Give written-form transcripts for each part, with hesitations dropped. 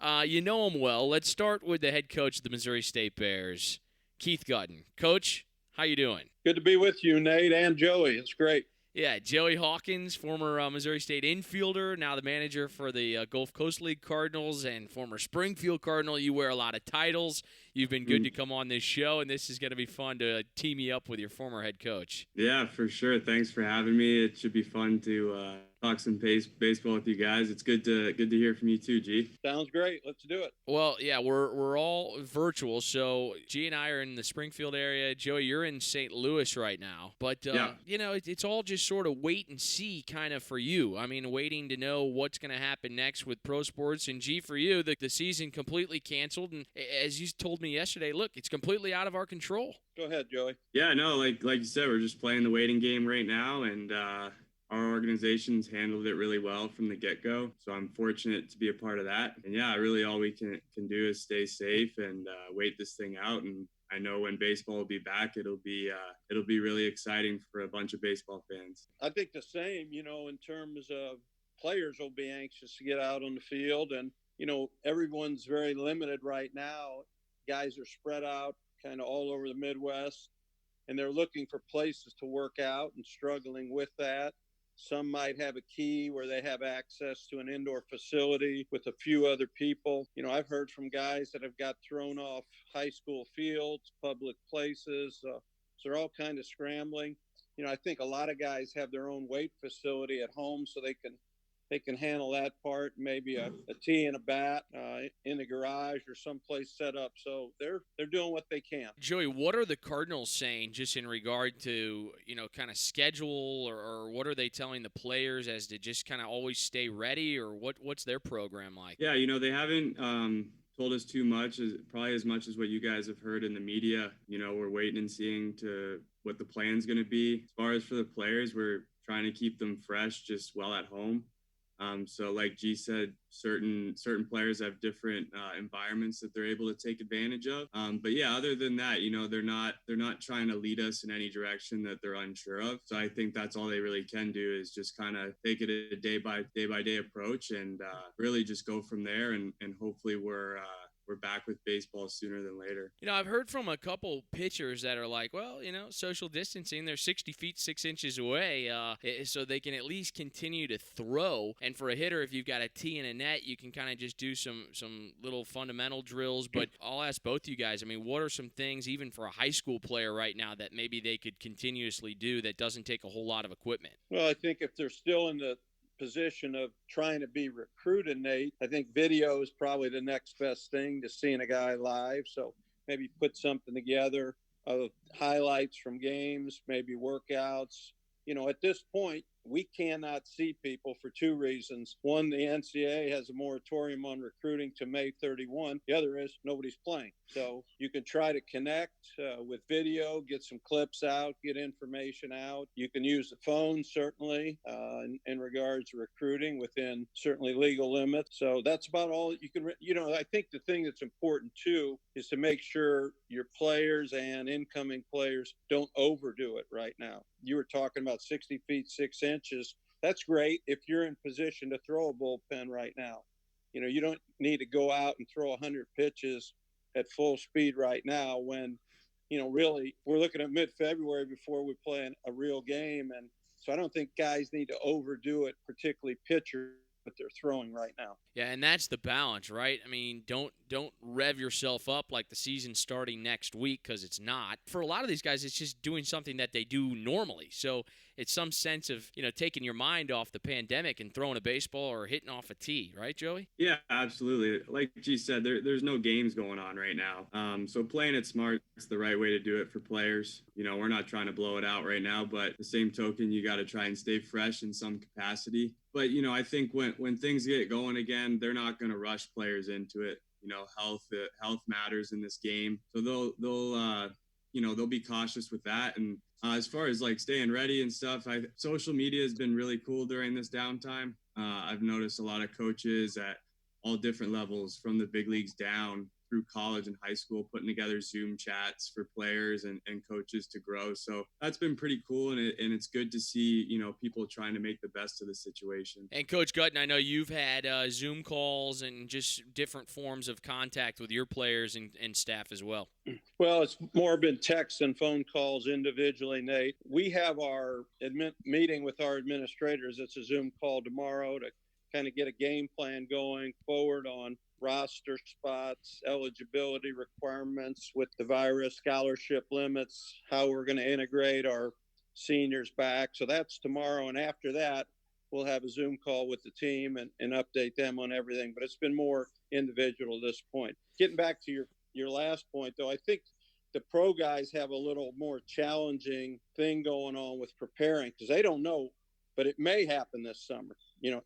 You know him well. Let's start with the head coach of the Missouri State Bears, Keith Guttin. Coach, how you doing? Good to be with you, Nate and Joey. It's great. Yeah, Joey Hawkins, former Missouri State infielder, now the manager for the Gulf Coast League Cardinals and former Springfield Cardinal. You wear a lot of titles. You've been good to come on this show, and this is going to be fun to team you up with your former head coach. Yeah, for sure. Thanks for having me. It should be fun to talk some baseball with you guys. It's good to hear from you too, G. Sounds great. Let's do it. Well, yeah, we're all virtual, so G and I are in the Springfield area. Joey, you're in St. Louis right now, but it's all just sort of wait and see kind of for you. I mean, waiting to know what's going to happen next with pro sports. And G, for you, the season completely canceled, and as you told me yesterday, look, it's completely out of our control. Go ahead, Joey. Yeah, no, like you said, we're just playing the waiting game right now, and our organization's handled it really well from the get-go, so I'm fortunate to be a part of that. And yeah, really all we can do is stay safe and wait this thing out. And I know when baseball will be back, it'll be really exciting for a bunch of baseball fans. I think the same, in terms of players will be anxious to get out on the field. And, everyone's very limited right now. Guys are spread out kind of all over the Midwest, and they're looking for places to work out and struggling with that. Some might have a key where they have access to an indoor facility with a few other people. I've heard from guys that have got thrown off high school fields, public places. So they're all kind of scrambling. I think a lot of guys have their own weight facility at home, so they can handle that part. Maybe a tee and a bat in the garage or someplace set up. So they're doing what they can. Joey, what are the Cardinals saying just in regard to, kind of schedule or what are they telling the players as to just kind of always stay ready, or what's their program like? Yeah, they haven't told us too much, probably as much as what you guys have heard in the media. We're waiting and seeing to what the plan's going to be. As far as for the players, we're trying to keep them fresh just well at home. So like G said, certain players have different environments that they're able to take advantage of. But yeah, other than that, they're not trying to lead us in any direction that they're unsure of. So I think that's all they really can do is just kind of take it a day by day approach and really just go from there. And hopefully we're back with baseball sooner than later. I've heard from a couple pitchers that are like, well, social distancing, they're 60 feet, 6 inches away, so they can at least continue to throw. And for a hitter, if you've got a tee and a net, you can kind of just do some little fundamental drills. But I'll ask both you guys, what are some things, even for a high school player right now, that maybe they could continuously do that doesn't take a whole lot of equipment? Well, I think if they're still in the position of trying to be recruited, Nate, I think video is probably the next best thing to seeing a guy live. So maybe put something together of highlights from games, maybe workouts. At this point, we cannot see people for two reasons. One, the NCAA has a moratorium on recruiting to May 31. The other is nobody's playing. So you can try to connect with video, get some clips out, get information out. You can use the phone, certainly, in regards to recruiting within certainly legal limits. So that's about all you can, I think the thing that's important too is to make sure your players and incoming players don't overdo it right now. You were talking about 60 feet, 6 inches. That's great if you're in position to throw a bullpen right now. You don't need to go out and throw 100 pitches at full speed right now when, really we're looking at mid-February before we play a real game. And so I don't think guys need to overdo it, particularly pitchers, that they're throwing right now. Yeah, and that's the balance, right? Don't rev yourself up like the season's starting next week, because it's not. For a lot of these guys, it's just doing something that they do normally. So it's some sense of, taking your mind off the pandemic and throwing a baseball or hitting off a tee, right, Joey? Yeah, absolutely. Like G said, there's no games going on right now. So playing it smart is the right way to do it for players. We're not trying to blow it out right now, but the same token, you got to try and stay fresh in some capacity. But, I think when things get going again, they're not going to rush players into it. Health matters in this game. So they'll be cautious with that. And as far as like staying ready and stuff, social media has been really cool during this downtime. I've noticed a lot of coaches at all different levels from the big leagues down through college and high school, putting together Zoom chats for players and coaches to grow. So that's been pretty cool. And it's good to see, people trying to make the best of the situation. And Coach Guttin, I know you've had Zoom calls and just different forms of contact with your players and staff as well. Well, it's more been text and phone calls individually, Nate. We have our meeting with our administrators. It's a Zoom call tomorrow to kind of get a game plan going forward on roster spots, eligibility requirements with the virus, scholarship limits, how we're going to integrate our seniors back. So that's tomorrow. And after that, we'll have a Zoom call with the team and update them on everything. But it's been more individual at this point. Getting back to your last point, though, I think the pro guys have a little more challenging thing going on with preparing because they don't know, but it may happen this summer.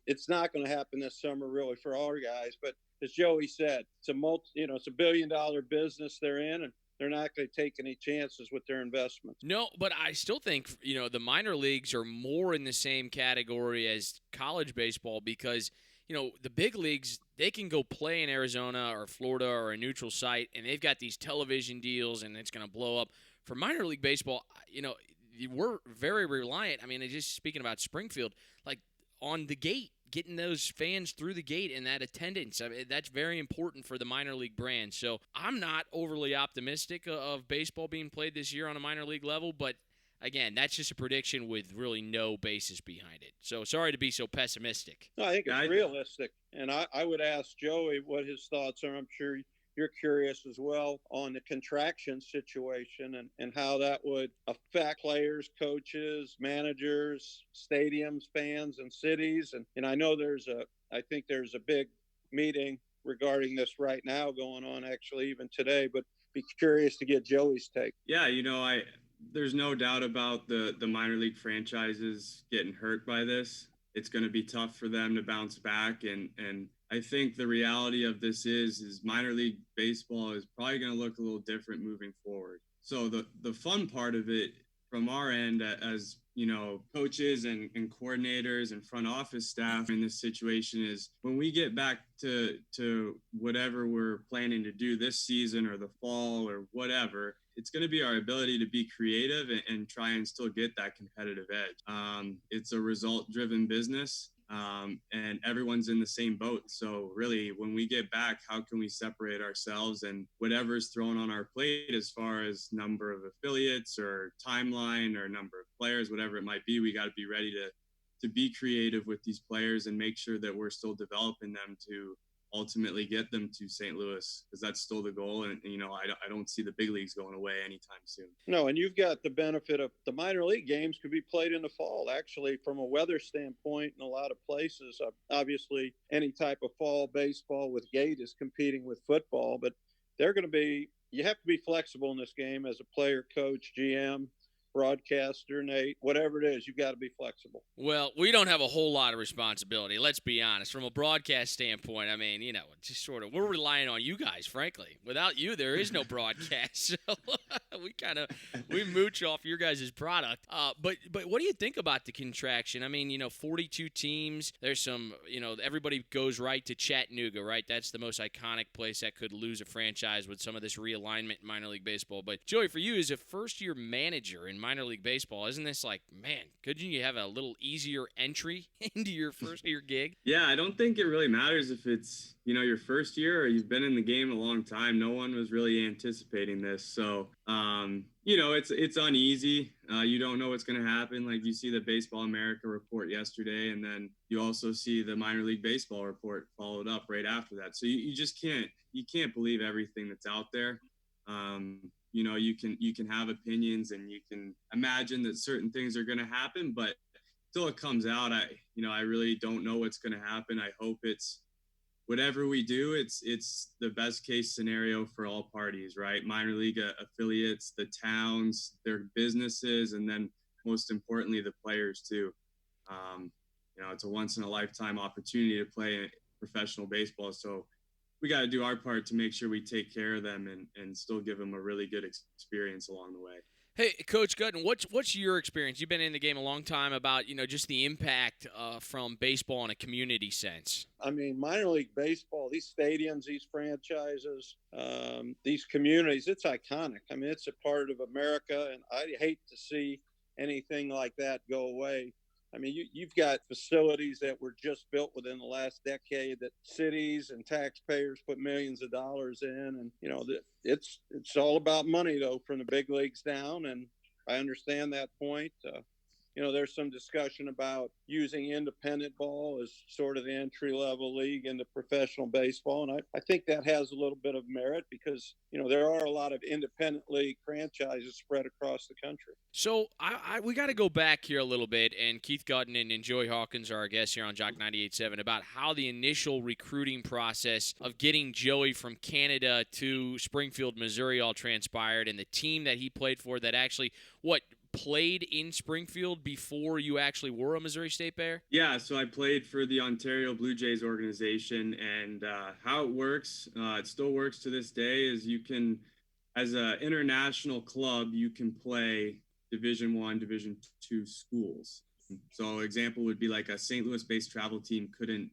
It's not going to happen this summer really for our guys, but as Joey said, it's a it's $1 billion business they're in, and they're not going to take any chances with their investments. No, but I still think, the minor leagues are more in the same category as college baseball because, the big leagues, they can go play in Arizona or Florida or a neutral site, and they've got these television deals, and it's going to blow up. For minor league baseball, we're very reliant. I mean, just speaking about Springfield, like on the gate, getting those fans through the gate and that attendance, that's very important for the minor league brand. So I'm not overly optimistic of baseball being played this year on a minor league level, but again, that's just a prediction with really no basis behind it. So sorry to be so pessimistic. No, I think it's realistic. And I would ask Joey what his thoughts are. I'm sure you're curious as well on the contraction situation and how that would affect players, coaches, managers, stadiums, fans, and cities. And I know I think there's a big meeting regarding this right now going on, actually, even today, but be curious to get Joey's take. Yeah, there's no doubt about the minor league franchises getting hurt by this. It's going to be tough for them to bounce back. And I think the reality of this is minor league baseball is probably going to look a little different moving forward. So the fun part of it from our end as, coaches and coordinators and front office staff in this situation is when we get back to whatever we're planning to do this season or the fall or whatever, it's going to be our ability to be creative and try and still get that competitive edge. It's a result-driven business, and everyone's in the same boat. So really, when we get back, how can we separate ourselves and whatever's thrown on our plate as far as number of affiliates or timeline or number of players, whatever it might be, we got to be ready to be creative with these players and make sure that we're still developing them to ultimately get them to St. Louis, because that's still the goal. And I don't see the big leagues going away anytime soon. No, and you've got the benefit of the minor league games could be played in the fall, actually, from a weather standpoint in a lot of places. Obviously, any type of fall baseball with gate is competing with football, but you have to be flexible in this game as a player, coach, GM, broadcaster, Nate, whatever it is, you've got to be flexible. Well, we don't have a whole lot of responsibility, let's be honest. From a broadcast standpoint, I mean, just sort of, we're relying on you guys, frankly. Without you, there is no broadcast. So we mooch off your guys' product. But what do you think about the contraction? I mean, 42 teams. There's some, everybody goes right to Chattanooga, right? That's the most iconic place that could lose a franchise with some of this realignment in minor league baseball. But Joey, for you as a first-year manager in minor league baseball, isn't this like, man, couldn't you have a little easier entry into your first year gig? Yeah, I don't think it really matters if it's, your first year or you've been in the game a long time. No one was really anticipating this. So, it's uneasy. You don't know what's going to happen. Like you see the Baseball America report yesterday, and then you also see the minor league baseball report followed up right after that. So you just can't believe everything that's out there. You can have opinions and you can imagine that certain things are going to happen, but until it comes out, I really don't know what's going to happen. I hope it's whatever we do, it's the best case scenario for all parties, right? Minor league affiliates, the towns, their businesses, and then most importantly, the players too. It's a once in a lifetime opportunity to play professional baseball. So we got to do our part to make sure we take care of them and still give them a really good experience along the way. Hey, Coach Guttin, what's your experience? You've been in the game a long time about just the impact from baseball in a community sense. I mean, minor league baseball, these stadiums, these franchises, these communities, it's iconic. I mean, it's a part of America, and I hate to see anything like that go away. I mean, you've got facilities that were just built within the last decade that cities and taxpayers put millions of dollars in, and it's all about money though from the big leagues down, and I understand that point. There's some discussion about using independent ball as sort of the entry level league into professional baseball. And I think that has a little bit of merit because, there are a lot of independent league franchises spread across the country. So we got to go back here a little bit, and Keith Guttin and Joey Hawkins are our guests here on JOCK 98.7 about how the initial recruiting process of getting Joey from Canada to Springfield, Missouri all transpired, and the team that he played for that actually, played in Springfield before you actually were a Missouri State Bear? Yeah, so I played for the Ontario Blue Jays organization, and how it works, it still works to this day, is you can, as an international club, you can play Division I, Division II schools. So example would be like a St. Louis-based travel team couldn't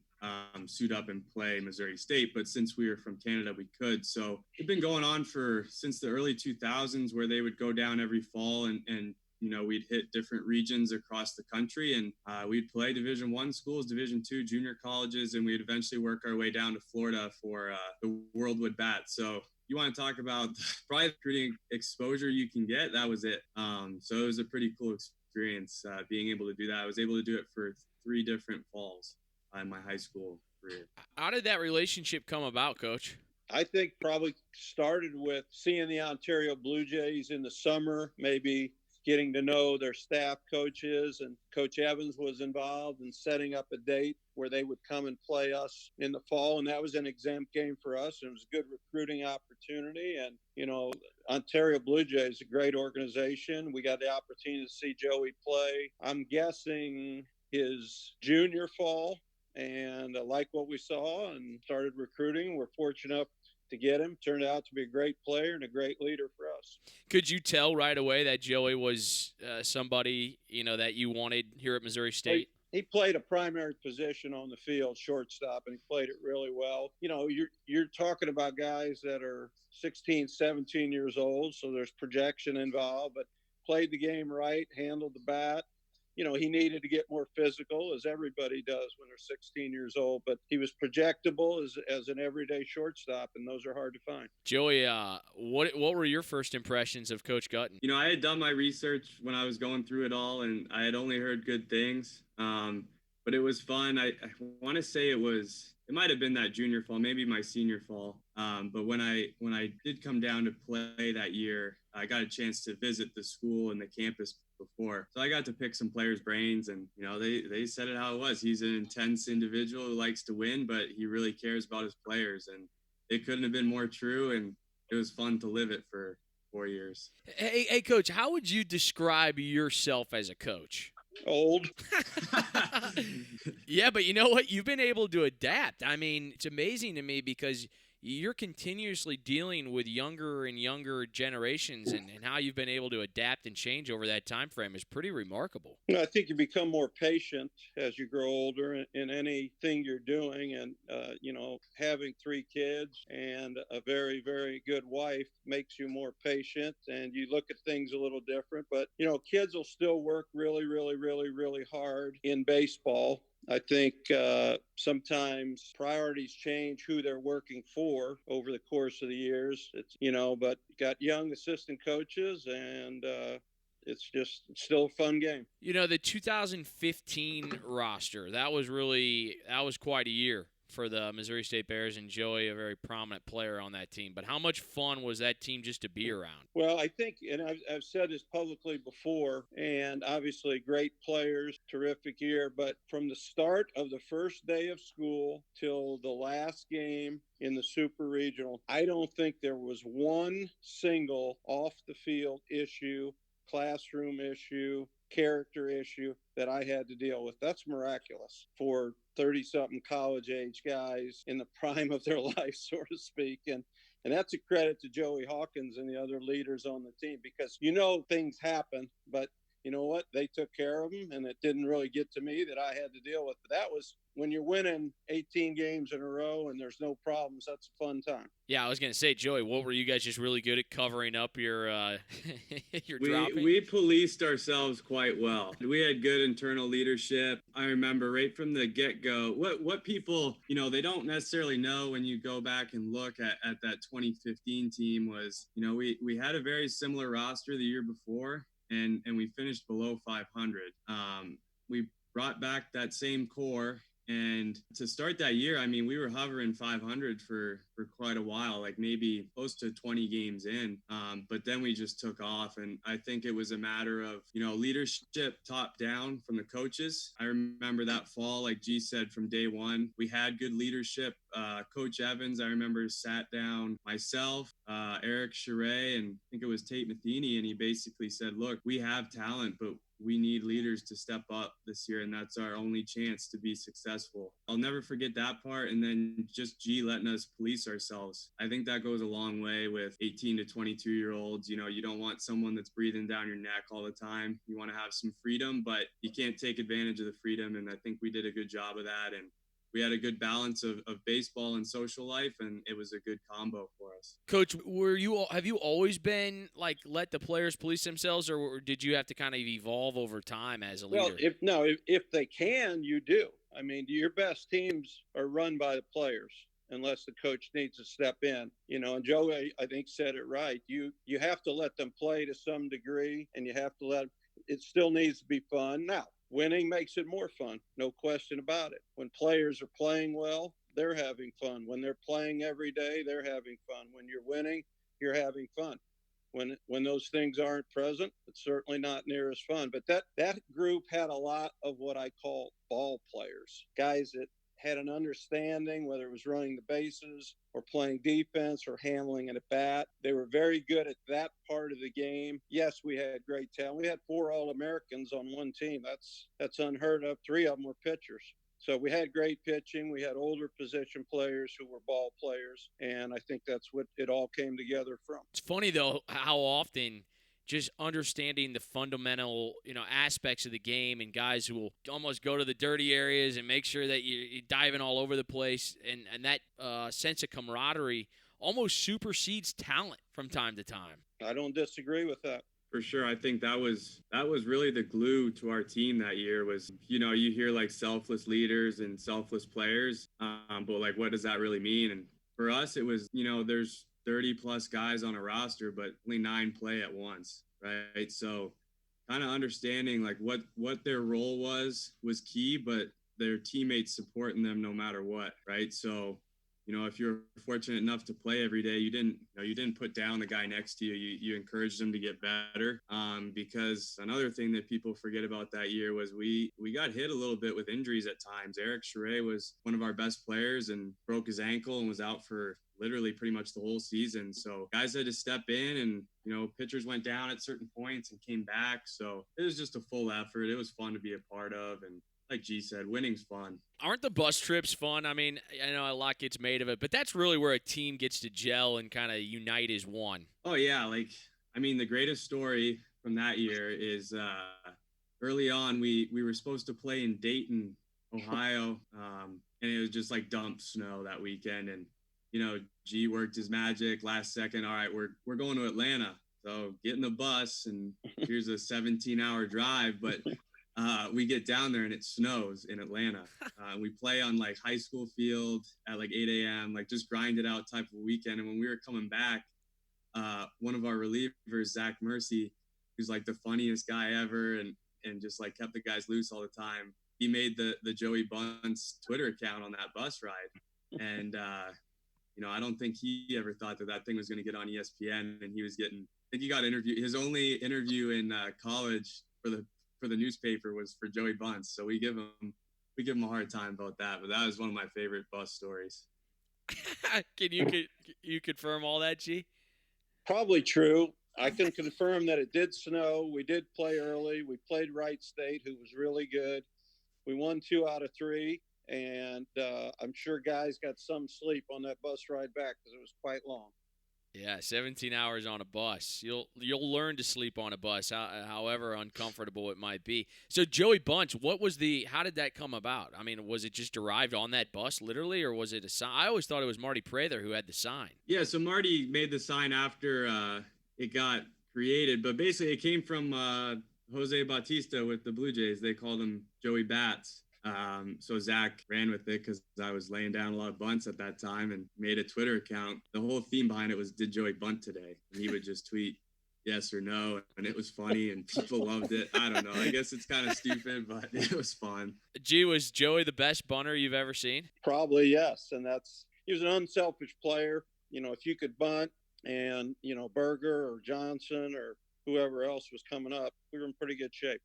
suit up and play Missouri State, but since we were from Canada, we could. So it's been going on since the early 2000s, where they would go down every fall and we'd hit different regions across the country, and we'd play Division I schools, Division II junior colleges, and we'd eventually work our way down to Florida for the World Wood Bat. So you want to talk about probably recruiting exposure you can get, that was it. So it was a pretty cool experience being able to do that. I was able to do it for 3 different falls in my high school career. How did that relationship come about, Coach? I think probably started with seeing the Ontario Blue Jays in the summer, maybe getting to know their staff coaches, and Coach Evans was involved in setting up a date where they would come and play us in the fall. And that was an exempt game for us. And it was a good recruiting opportunity. And, Ontario Blue Jays is a great organization. We got the opportunity to see Joey play, I'm guessing his junior fall, and I like what we saw and started recruiting. We're fortunate enough to get him. Turned out to be a great player and a great leader for us. Could you tell right away that Joey was somebody that you wanted here at Missouri State? He played a primary position on the field, shortstop, and he played it really well. You're talking about guys that are 16, 17 years old, so there's projection involved, but played the game right, handled the bat. He needed to get more physical, as everybody does when they're 16 years old, but he was projectable as an everyday shortstop, and those are hard to find. Joey, what were your first impressions of Coach Guttin? I had done my research when I was going through it all, and I had only heard good things, but it was fun. I want to say it might have been that junior fall, maybe my senior fall, but when I did come down to play that year, I got a chance to visit the school and the campus before. So I got to pick some players' brains, and they said it how it was. He's an intense individual who likes to win, but he really cares about his players, and it couldn't have been more true, and it was fun to live it for 4 years. Hey, Coach, how would you describe yourself as a coach? Old. Yeah, but you know what? You've been able to adapt. I mean, it's amazing to me because you're continuously dealing with younger and younger generations, and how you've been able to adapt and change over that time frame is pretty remarkable. I think you become more patient as you grow older in anything you're doing, and having 3 kids and a very, very good wife makes you more patient, and you look at things a little different. But kids will still work really, really, really, really hard in baseball. I think sometimes priorities change who they're working for over the course of the years. It's but got young assistant coaches, and it's still a fun game. The 2015 roster, that was quite a year for the Missouri State Bears, and Joey, a very prominent player on that team. But how much fun was that team just to be around? Well, I think, and I've said this publicly before, and obviously great players, terrific year, but from the start of the first day of school till the last game in the Super Regional, I don't think there was one single off-the-field issue, classroom issue, character issue that I had to deal with. That's miraculous for 30-something college-age guys in the prime of their life, so to speak. And And that's a credit to Joey Hawkins and the other leaders on the team, because things happen, but you know what? They took care of them, and it didn't really get to me that I had to deal with. But that was when you're winning 18 games in a row and there's no problems. That's a fun time. Yeah, I was gonna say, Joey, what were you guys just really good at covering up your your dropping? We policed ourselves quite well. We had good internal leadership. I remember right from the get-go, what people, they don't necessarily know when you go back and look at that 2015 team was, we had a very similar roster the year before, and we finished below 500. We brought back that same core. And to start that year, I mean, we were hovering 500 for quite a while, like maybe close to 20 games in. But then we just took off. And I think it was a matter of, leadership top down from the coaches. I remember that fall, like G said, from day one, we had good leadership. Coach Evans, I remember, sat down myself, Eric Charet, and I think it was Tate Matheny. And he basically said, look, we have talent, but we need leaders to step up this year, and that's our only chance to be successful. I'll never forget that part. And then just G letting us police ourselves. I think that goes a long way with 18 to 22-year-olds. You don't want someone that's breathing down your neck all the time. You want to have some freedom, but you can't take advantage of the freedom. And I think we did a good job of that. And we had a good balance of baseball and social life, and it was a good combo for us. Coach, have you always been like let the players police themselves, or did you have to kind of evolve over time as a leader? Well, if they can, you do. I mean, your best teams are run by the players unless the coach needs to step in. And Joe, I think, said it right. You have to let them play to some degree, and you have to it still needs to be fun. Now, winning makes it more fun, no question about it. When players are playing well, they're having fun. When they're playing every day, they're having fun. When you're winning, you're having fun. When those things aren't present, it's certainly not near as fun. But that group had a lot of what I call ball players, guys that had an understanding, whether it was running the bases or playing defense or handling at a bat. They were very good at that part of the game. Yes, we had great talent. We had 4 All-Americans on one team. That's unheard of. 3 of them were pitchers. So we had great pitching. We had older position players who were ball players, and I think that's what it all came together from. It's funny, though, how often just understanding the fundamental, aspects of the game, and guys who will almost go to the dirty areas and make sure that you're diving all over the place, and that sense of camaraderie almost supersedes talent from time to time. I don't disagree with that. For sure. I think that was really the glue to our team that year was, you hear like selfless leaders and selfless players, but like, what does that really mean? And for us, it was, there's 30 plus guys on a roster, but only 9 play at once, right? So kind of understanding like what their role was key, but their teammates supporting them no matter what, right? So, if you're fortunate enough to play every day, you didn't put down the guy next to you. You encouraged them to get better. Because another thing that people forget about that year was we got hit a little bit with injuries at times. Eric Charet was one of our best players and broke his ankle and was out for literally pretty much the whole season. So guys had to step in, and pitchers went down at certain points and came back. So it was just a full effort. It was fun to be a part of, and like G said, winning's fun. Aren't the bus trips fun? I mean, I know a lot gets made of it, but that's really where a team gets to gel and kind of unite as one. Oh, yeah. The greatest story from that year is early on, we were supposed to play in Dayton, Ohio, and it was just like dump snow that weekend. And, G worked his magic last second. All right, we're going to Atlanta. So get in the bus, and here's a 17-hour drive. But we get down there and it snows in Atlanta. We play on like high school field at like 8 a.m., like just grind it out type of weekend. And when we were coming back, one of our relievers, Zach Mercy, who's like the funniest guy ever and just like kept the guys loose all the time, he made the Joey Bunce Twitter account on that bus ride. And, I don't think he ever thought that thing was going to get on ESPN, and he was getting, I think he got interviewed. His only interview in college for the newspaper was for Joey Bunce. So we give him a hard time about that, but that was one of my favorite bus stories. Can you confirm all that, G? Probably true. I can confirm that it did snow. We did play early. We played Wright State, who was really good. We won 2 out of 3, and I'm sure guys got some sleep on that bus ride back because it was quite long. Yeah, 17 hours on a bus. You'll learn to sleep on a bus, however uncomfortable it might be. So Joey Bunch, how did that come about? I mean, was it just derived on that bus literally, or was it a sign? I always thought it was Marty Prather who had the sign. Yeah, so Marty made the sign after it got created, but basically it came from Jose Bautista with the Blue Jays. They called him Joey Bats. So Zach ran with it because I was laying down a lot of bunts at that time and made a Twitter account. The whole theme behind it was, did Joey bunt today? And he would just tweet yes or no. And it was funny and people loved it. I don't know. I guess it's kind of stupid, but it was fun. Gee, was Joey the best bunter you've ever seen? Probably, yes. And he was an unselfish player. If you could bunt and, Berger or Johnson or whoever else was coming up, we were in pretty good shape.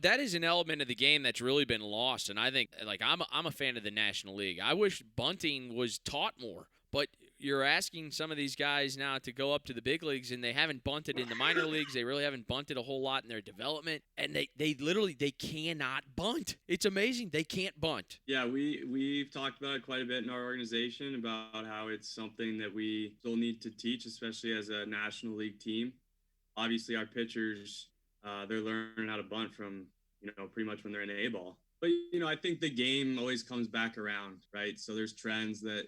That is an element of the game that's really been lost, and I think, I'm a fan of the National League. I wish bunting was taught more, but you're asking some of these guys now to go up to the big leagues, and they haven't bunted in the minor leagues. They really haven't bunted a whole lot in their development, and they literally cannot bunt. It's amazing. They can't bunt. Yeah, we've talked about it quite a bit in our organization about how it's something that we still need to teach, especially as a National League team. Obviously, our pitchers, they're learning how to bunt from, pretty much when they're in A-ball. But, I think the game always comes back around, right? So there's trends that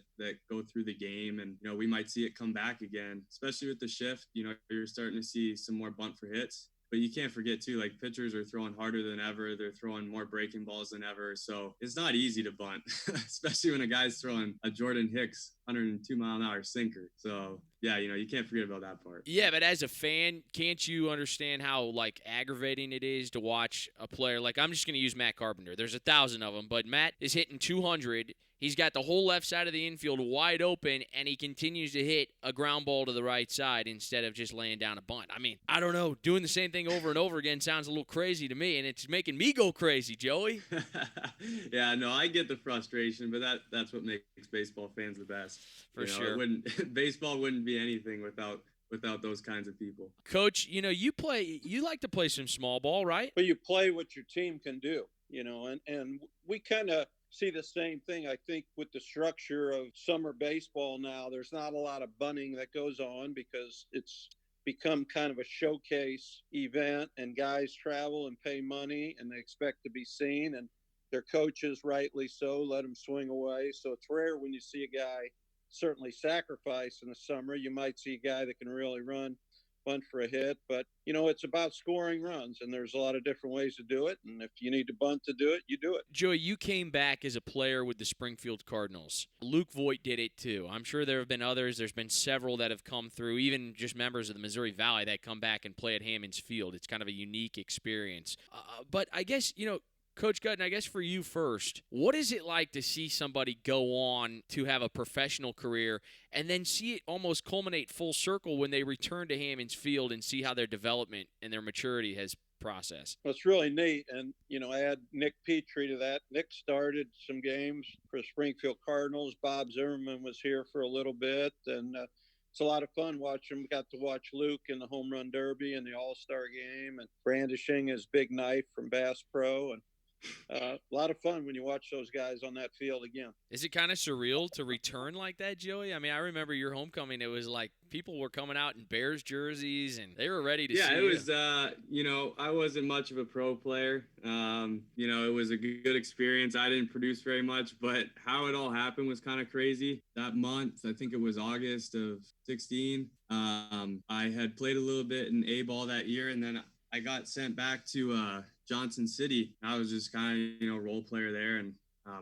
go through the game, and, we might see it come back again, especially with the shift. You're starting to see some more bunt for hits. But you can't forget, too, like, pitchers are throwing harder than ever. They're throwing more breaking balls than ever. So it's not easy to bunt, especially when a guy's throwing a Jordan Hicks 102-mile-an-hour sinker. So, yeah, you can't forget about that part. Yeah, but as a fan, can't you understand how, aggravating it is to watch a player? I'm just going to use Matt Carpenter. There's 1,000 of them, but Matt is hitting 200. He's got the whole left side of the infield wide open, and he continues to hit a ground ball to the right side instead of just laying down a bunt. I mean, I don't know. Doing the same thing over and over again sounds a little crazy to me, and it's making me go crazy, Joey. Yeah, no, I get the frustration, but that's what makes baseball fans the best. For sure. Baseball wouldn't be anything without those kinds of people. Coach, you like to play some small ball, right? But you play what your team can do, and we kind of see the same thing. I think with the structure of summer baseball now, there's not a lot of bunting that goes on because it's become kind of a showcase event, and guys travel and pay money and they expect to be seen, and their coaches, rightly so, let them swing away. So it's rare when you see a guy certainly sacrifice in the summer. You might see a guy that can really run, bunt for a hit, but it's about scoring runs, and there's a lot of different ways to do it, and if you need to bunt to do it, you do it. Joey, you came back as a player with the Springfield Cardinals. Luke Voigt did it too. I'm sure there have been others. There's been several that have come through, even just members of the Missouri Valley that come back and play at Hammons Field. It's kind of a unique experience. But I guess, Coach Guttin, I guess for you first, what is it like to see somebody go on to have a professional career and then see it almost culminate full circle when they return to Hammons Field and see how their development and their maturity has processed? Well, it's really neat. And, I add Nick Petrie to that. Nick started some games for Springfield Cardinals. Bob Zimmerman was here for a little bit. And it's a lot of fun watching. We got to watch Luke in the Home Run Derby and the All-Star Game and brandishing his big knife from Bass Pro. And a lot of fun when you watch those guys on that field again. Is it kind of surreal to return like that, Joey? I mean, I remember your homecoming. It was like people were coming out in Bears jerseys, and they were ready to see you. Yeah, it was, I wasn't much of a pro player. It was a good experience. I didn't produce very much, but how it all happened was kind of crazy. That month, I think it was August of 16, I had played a little bit in A-ball that year, and then I got sent back to Johnson City. I was just kind of, role player there. And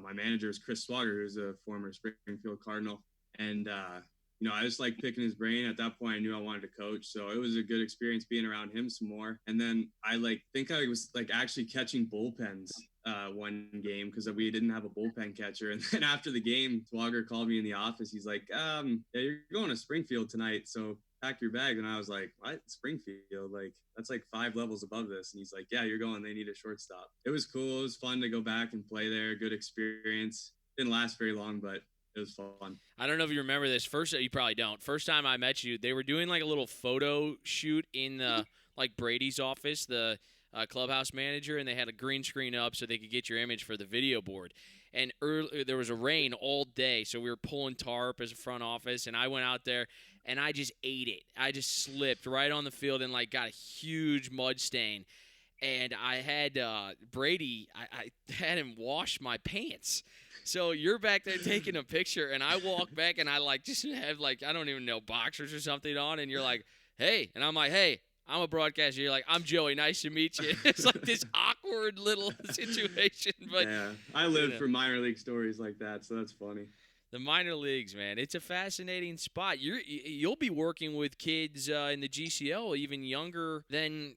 my manager is Chris Swagger, who's a former Springfield Cardinal. And, I just like picking his brain. At that point, I knew I wanted to coach. So it was a good experience being around him some more. And then I think I was actually catching bullpens one game because we didn't have a bullpen catcher. And then after the game, Swagger called me in the office. He's like, yeah, you're going to Springfield tonight. So pack your bag. And I was like, what? Springfield? That's 5 levels above this. And he's like, yeah, you're going. They need a shortstop. It was cool. It was fun to go back and play there. Good experience. Didn't last very long, but it was fun. I don't know if you remember this. You probably don't. First time I met you, they were doing a little photo shoot in the Brady's office, the clubhouse manager, and they had a green screen up so they could get your image for the video board. and there was a rain all day, so we were pulling tarp as a front office, and I went out there, and I just ate it. I just slipped right on the field and, like, got a huge mud stain. And I had Brady, I had him wash my pants. So you're back there taking a picture, and I walk back, and I, like, just have, like, I don't even know, boxers or something on, and you're like, hey. And I'm like, hey, I'm a broadcaster. You're like, I'm Joey. Nice to meet you. It's like this awkward little situation. But yeah, I live for minor league stories like that, so that's funny. The minor leagues, man, it's a fascinating spot. You'll be working with kids in the GCL even younger than,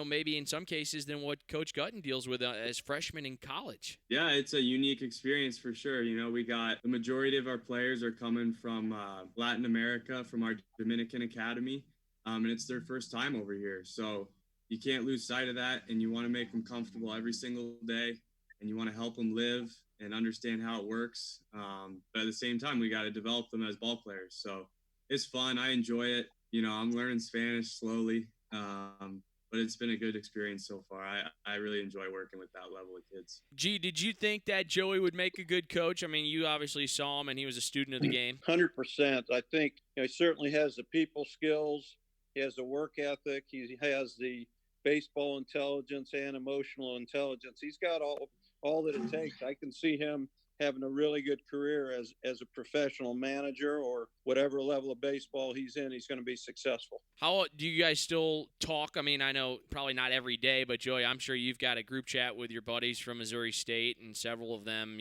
maybe in some cases than what Coach Guttin deals with as freshmen in college. Yeah, it's a unique experience for sure. We got the majority of our players are coming from Latin America, from our Dominican Academy, and it's their first time over here. So you can't lose sight of that, and you want to make them comfortable every single day, and you want to help them live and understand how it works. But at the same time, we got to develop them as ball players. So it's fun. I enjoy it. I'm learning Spanish slowly, but it's been a good experience so far. I really enjoy working with that level of kids. Gee, did you think that Joey would make a good coach? I mean, you obviously saw him, and he was a student of the game. 100%. I think he certainly has the people skills. He has the work ethic. He has the baseball intelligence and emotional intelligence. He's got all that it takes. I can see him having a really good career as a professional manager, or whatever level of baseball he's in, he's going to be successful. How do you guys still talk? I mean, I know probably not every day, but Joey, I'm sure you've got a group chat with your buddies from Missouri State, and several of them,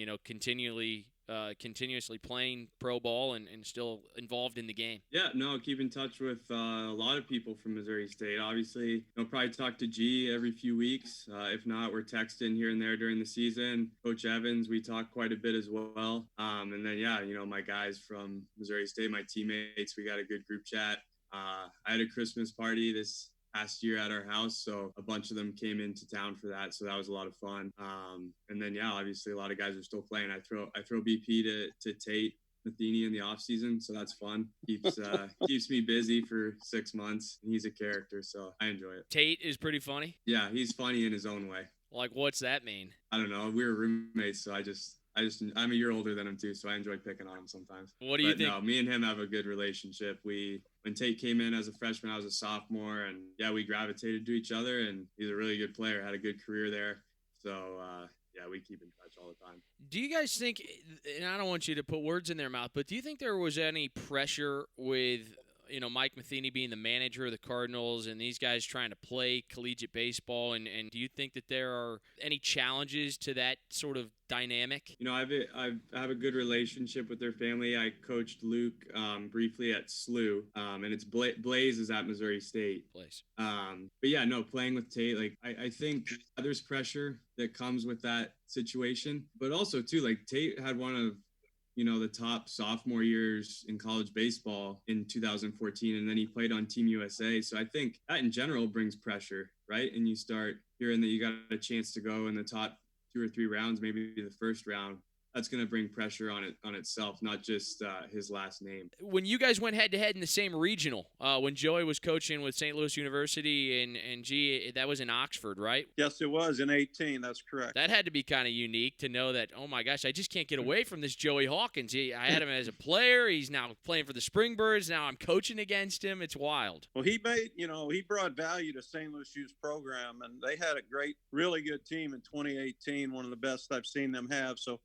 continuously playing pro ball and still involved in the game. Yeah, no, keep in touch with a lot of people from Missouri State. Obviously, I'll probably talk to G every few weeks. If not, we're texting here and there during the season. Coach Evans, we talk quite a bit as well. And then, my guys from Missouri State, my teammates, we got a good group chat. I had a Christmas party this past year at our house, so a bunch of them came into town for that, so that was a lot of fun. And then obviously a lot of guys are still playing. I throw BP to Tate Matheny in the off season, so that's fun. Keeps me busy for 6 months, and he's a character, so I enjoy it. Tate is pretty funny. Yeah, he's funny in his own way. Like, what's that mean? I don't know. We were roommates, so I'm a year older than him too, so I enjoy picking on him sometimes. What do you think? No, me and him have a good relationship. When Tate came in as a freshman, I was a sophomore, and we gravitated to each other, and he's a really good player, had a good career there. So, we keep in touch all the time. Do you guys think, and I don't want you to put words in their mouth, but do you think there was any pressure with Mike Matheny being the manager of the Cardinals and these guys trying to play collegiate baseball? And do you think that there are any challenges to that sort of dynamic? I have a good relationship with their family. I coached Luke briefly at SLU, and it's Blaze is at Missouri State. Blaze. But playing with Tate, like I think there's pressure that comes with that situation, but also too, like Tate had one of the top sophomore years in college baseball in 2014, and then he played on Team USA. So I think that in general brings pressure, right? And you start hearing that you got a chance to go in the top 2 or 3 rounds, maybe the first round. That's going to bring pressure on itself, not just his last name. When you guys went head-to-head in the same regional, when Joey was coaching with St. Louis University and that was in Oxford, right? Yes, it was in 18. That's correct. That had to be kind of unique to know that, oh, my gosh, I just can't get away from this Joey Hawkins. I had him as a player. He's now playing for the Springbirds. Now I'm coaching against him. It's wild. Well, he brought value to St. Louis U's program, and they had a really good team in 2018, one of the best I've seen them have. So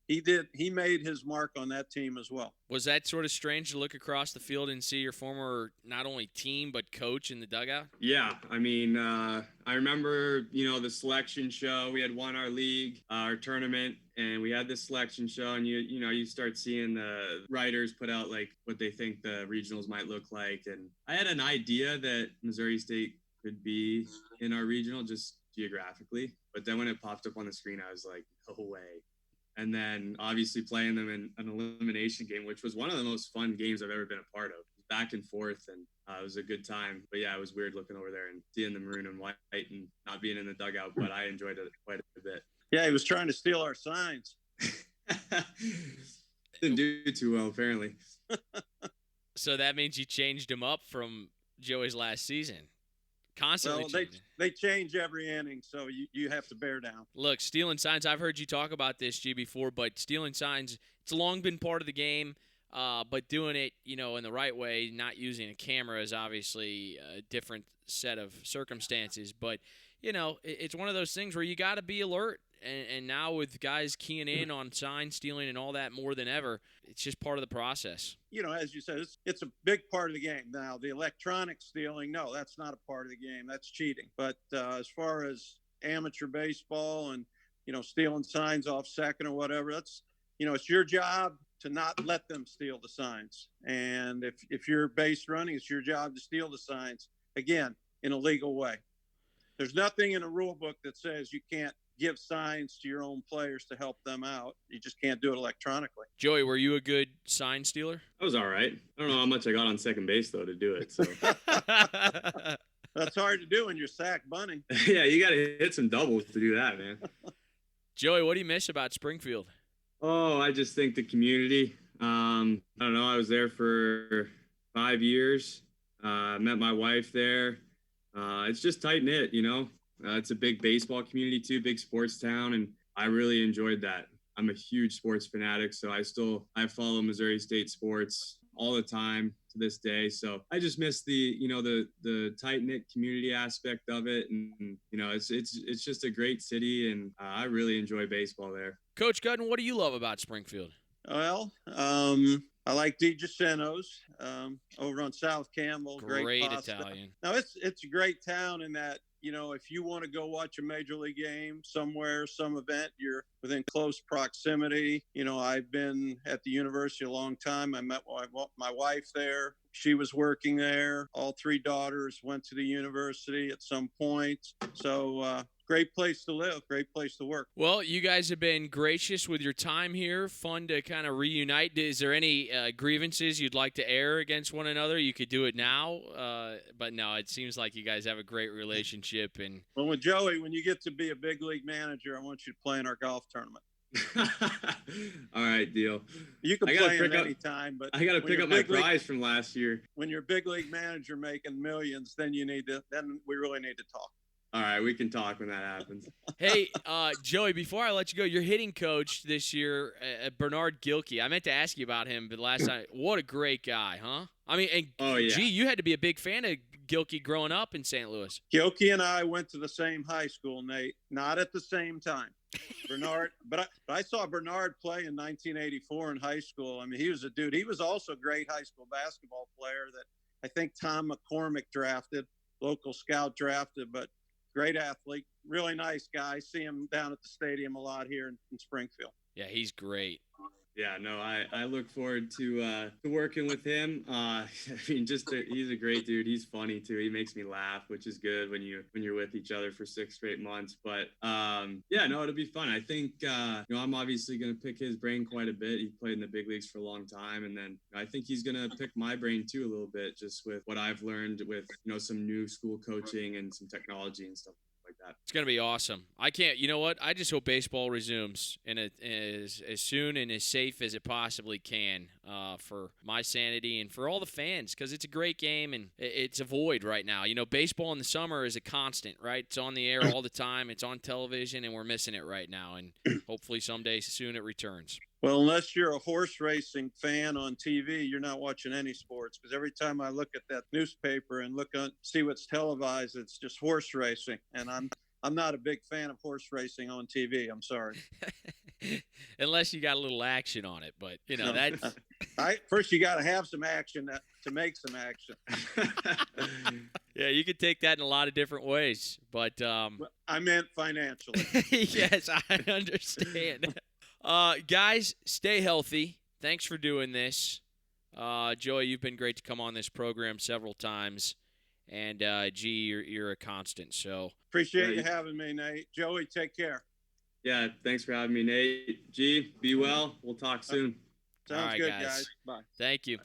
he made his mark on that team as well. Was that sort of strange to look across the field and see your former not only team but coach in the dugout? Yeah, I mean, I remember, the selection show. We had won our league, our tournament, and we had this selection show, and you start seeing the writers put out like what they think the regionals might look like. And I had an idea that Missouri State could be in our regional just geographically, but then when it popped up on the screen, I was like, no way. And then obviously playing them in an elimination game, which was one of the most fun games I've ever been a part of. Back and forth, and it was a good time. But it was weird looking over there and seeing the maroon and white and not being in the dugout, but I enjoyed it quite a bit. Yeah, he was trying to steal our signs. Didn't do too well, apparently. So that means you changed him up from Joey's last season. Constantly Well, changing. they change every inning, so you have to bear down. Look, stealing signs, I've heard you talk about this, G, before, but stealing signs, it's long been part of the game, but doing it, in the right way, not using a camera is obviously a different set of circumstances. But, it's one of those things where you got to be alert. And now with guys keying in on sign stealing and all that more than ever, it's just part of the process. As you said, it's a big part of the game. Now, the electronic stealing, no, that's not a part of the game. That's cheating. But as far as amateur baseball and, stealing signs off second or whatever, that's, it's your job to not let them steal the signs. And if you're base running, it's your job to steal the signs, again, in a legal way. There's nothing in a rule book that says you can't give signs to your own players to help them out. You just can't do it electronically. Joey, were you a good sign stealer? I was all right. I don't know how much I got on second base, though, to do it. So That's hard to do when you're sack bunting. Yeah, you got to hit some doubles to do that, man. Joey, what do you miss about Springfield? Oh, I just think the community. I don't know. I was there for 5 years. Met my wife there. It's just tight-knit, it's a big baseball community too, big sports town, and I really enjoyed that. I'm a huge sports fanatic, so I follow Missouri State sports all the time to this day. So I just miss the tight-knit community aspect of it, and it's just a great city, and I really enjoy baseball there. Coach Guttin, what do you love about Springfield? Well, I like DiGiacento's over on South Campbell. Great pasta. Italian. Now, it's a great town in that, if you want to go watch a major league game somewhere, some event, you're within close proximity. I've been at the university a long time. I met my wife there. She was working there. All 3 daughters went to the university at some point. So, great place to live, great place to work. Well, you guys have been gracious with your time here. Fun to kind of reunite. Is there any grievances you'd like to air against one another? You could do it now, but no, it seems like you guys have a great relationship. And well, with Joey, when you get to be a big league manager, I want you to play in our golf tournament. All right, deal. You can play in any time, but I got to pick up my prize from last year. When you're a big league manager making millions, then we really need to talk. All right, we can talk when that happens. Hey, Joey, before I let you go, your hitting coach this year, Bernard Gilkey. I meant to ask you about him, but last time, what a great guy, huh? I mean, and gee, you had to be a big fan of Gilkey growing up in St. Louis. Gilkey and I went to the same high school, Nate, not at the same time. Bernard, but I saw Bernard play in 1984 in high school. I mean, he was a dude. He was also a great high school basketball player that I think Tom McCormick drafted, local scout drafted, but great athlete, really nice guy. See him down at the stadium a lot here in Springfield. Yeah, he's great. Yeah, no, I look forward to working with him. I mean, he's a great dude. He's funny too. He makes me laugh, which is good when you're with each other for 6 straight months. But yeah, no, it'll be fun. I think I'm obviously going to pick his brain quite a bit. He played in the big leagues for a long time, and then I think he's going to pick my brain too a little bit, just with what I've learned with some new school coaching and some technology and stuff like that. It's going to be awesome. You know what? I just hope baseball resumes as soon and as safe as it possibly can for my sanity and for all the fans, because it's a great game and it's a void right now. Baseball in the summer is a constant, right? It's on the air all the time. It's on television, and we're missing it right now. And hopefully someday soon it returns. Well, unless you're a horse racing fan on TV, you're not watching any sports, because every time I look at that newspaper and see what's televised, it's just horse racing. And I'm not a big fan of horse racing on TV. I'm sorry. Unless you got a little action on it, but that's first you got to have some action to make some action. Yeah, you could take that in a lot of different ways, but I meant financially. Yes, I understand. Guys, stay healthy. Thanks for doing this. Joey, you've been great to come on this program several times. And, you're a constant. So appreciate you having me, Nate. Joey, take care. Yeah, thanks for having me, Nate. G, be well. We'll talk soon. Sounds good, guys. Bye. Thank you.